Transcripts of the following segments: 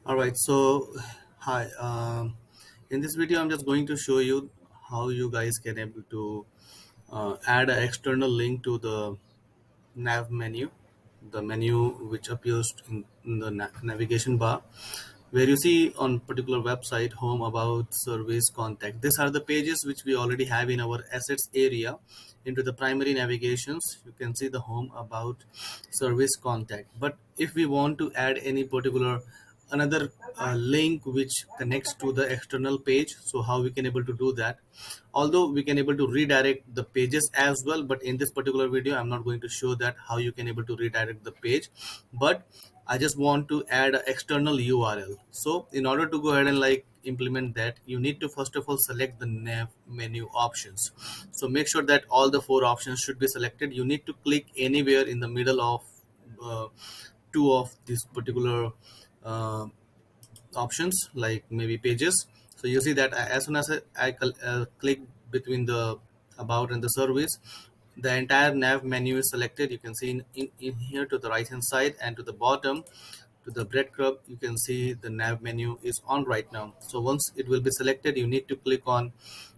All right, so hi. In this video, I'm just going to show you how you guys can able to add an external link to the nav menu, the menu which appears in the navigation bar, where you see on particular website, home, about, service, contact. These are the pages which we already have in our assets area. Into the primary navigations, you can see the home, about, service, contact. But if we want to add any particular another link which connects to the external page, so how we can able to do that, although we can able to redirect the pages as well, but in this particular video I'm not going to show that how you can able to redirect the page, but I just want to add an external URL. So in order to go ahead and implement that, you need to first of all select the nav menu options. So make sure that all the four options should be selected. You need to click anywhere in the middle of uh, two of this particular uh, options, like maybe pages. So you see that as soon as I click between the about and the service, the entire nav menu is selected. You can see in here to the right hand side, and to the bottom to the breadcrumb, you can see the nav menu is on right now. So once it will be selected, you need to click on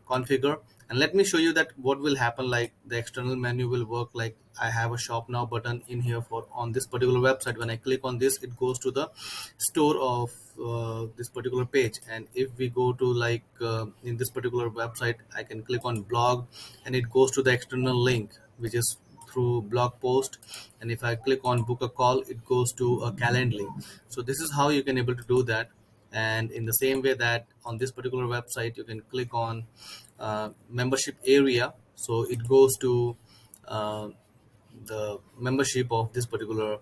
configure, and let me show you that what will happen. Like the external menu will work. Like I have a shop now button in here for on this particular website. When I click on this, it goes to the store of this particular page. And if we go to in this particular website, I can click on blog, and it goes to the external link which is through blog post. And if I click on book a call, it goes to a calendly. So this is how you can able to do that. And in the same way that on this particular website, you can click on membership area, so it goes to uh, the membership of this particular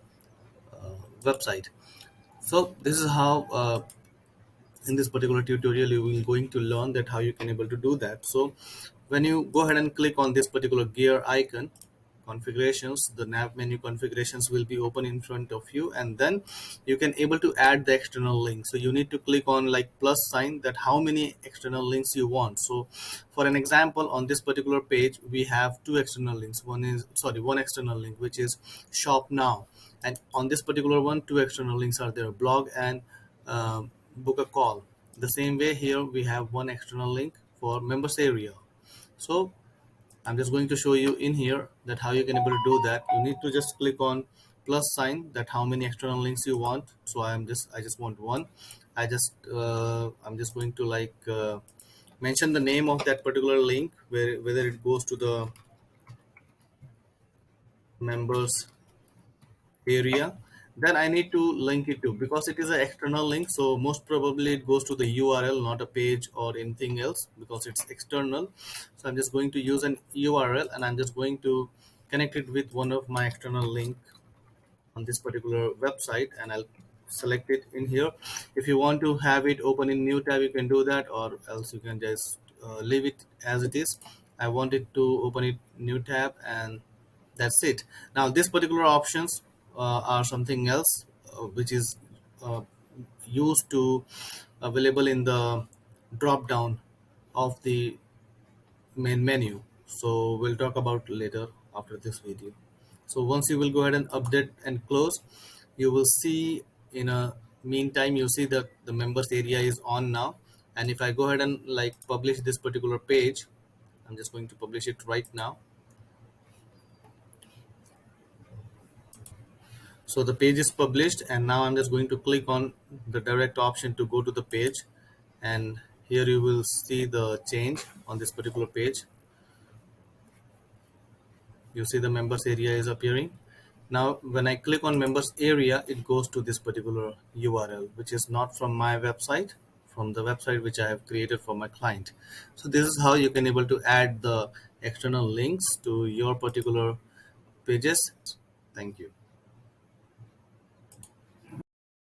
website. So this is how in this particular tutorial you will going to learn that how you can able to do that. So when you go ahead and click on this particular gear icon, configurations, the nav menu configurations will be open in front of you, and then you can able to add the external link. So you need to click on like plus sign, that how many external links you want. So for an example, on this particular page we have two external links. One external link which is shop now, and on this particular one two external links are there, blog and book a call. The same way here we have one external link for members area. So I'm just going to show you in here that how you can able to do that. You need to just click on plus sign, that how many external links you want. So I just want one. I'm just going to mention the name of that particular link, where whether it goes to the members area. Then I need to link it to, because it is an external link, so most probably it goes to the URL, not a page or anything else, because it's external. So I'm just going to use an URL, and I'm just going to connect it with one of my external link on this particular website, and I'll select it in here. If you want to have it open in new tab, you can do that, or else you can just leave it as it is. I want it to open it new tab, and that's it. Now this particular options are something else which is uh, used to available in the drop down of the main menu. So we'll talk about later after this video. So once you will go ahead and update and close, you will see in a meantime, you see that the members area is on now. And if I go ahead and publish this particular page, I'm just going to publish it right now. So the page is published, and now I'm just going to click on the direct option to go to the page, and here you will see the change on this particular page. You see the members area is appearing. Now when I click on members area, it goes to this particular URL, which is not from my website, from the website which I have created for my client. So this is how you can able to add the external links to your particular pages. Thank you.